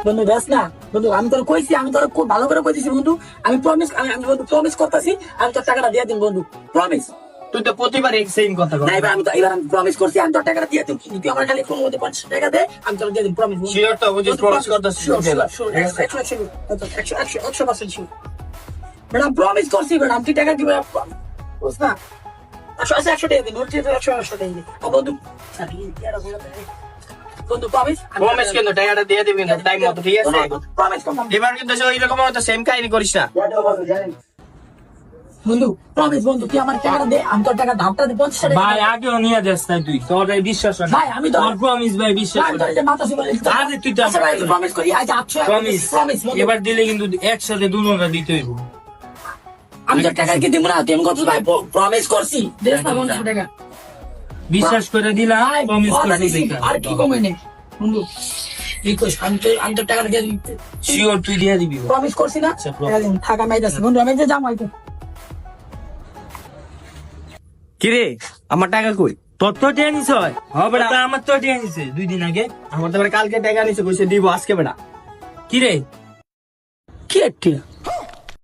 বন্ধু ব্যাস না বন্ধু, আমি তোর কইছি, আমি তোর খুব ভালো করে কইছি বন্ধু। আমি প্রমিস, আমি বন্ধু প্রমিস করতেছি, আমি তোর টাকাটা দিয়ে দিন বন্ধু, প্রমিস। তুই তো প্রতিবার এই সেম কথা বল। না এবার আমি প্রমিস করছি, আমি তোর টাকাটা দিয়ে দিন। তুই আমার খালি ফোন মধ্যে 50 টাকা দে, আমি তোর দিয়ে দিন, প্রমিস। শিওর তো বুঝিস, প্রমিস করতেছিস। ম্যাডাম প্রমিস করছি ম্যাডাম, তুই টাকা দিবে বুঝ না। 100 টাকা দিন, 100 টাকা দিন বন্ধু। বন্ধু প্রমিস, প্রমিস কিন্তু টাকাটা দিয়ে দিবি কিন্তু টাইম মতো, ঠিক আছে? প্রমিস করলাম এবার কিন্তু ওই রকম হয়তো সেম কাহিনী করিস না। বন্ধু, প্রমিস বন্ধু, তুই আমার টাকাটা দে, আমি তোর টাকা ধাপটা দে 50 টাকা। ভাই আগেও নিয়ে যাস নাই তুই, তোর এই বিশ্বাস হয় না। ভাই আমি তো তোর প্রমিস ভাই বিশ্বাস ভাই, হয় তোর না। যে মাথা সুপারি আরে তুই তো আচ্ছা ভাই, প্রমিস করি, আজ 800 প্রমিস প্রমিস বন্ধু। এবার দিলে কিন্তু একসাথে দুজনটা দিতে হইব। আমি তোর টাকা কি দিব না, তুই আমি কত ভাই প্রমিস করছি, দেখ না 50 টাকা। বিশ্বাস করে দিলা, ভাই, প্রমিস কথা করে দিছি, দিলা। আর কি কমে নেই বন্ধু। রিকোয়েস্ট, আমি তোর টাকাটা দিয়ে দিতে শিওর তুই দিয়ে দিবি। প্রমিস করছি না। আচ্ছা, promise। টাকা দিন, থাকা মাই যাচ্ছে বন্ধু, আমি যে যাম হয়তো। কিরে আমার টাকা কই? তোর তো টেনিস হয় হবে না, আমার তো টেনিস 2 দিন আগে। আমার তো কালকে টাকা নিছে, কইছে দিব আজকে বেটা। কিরে কি একটা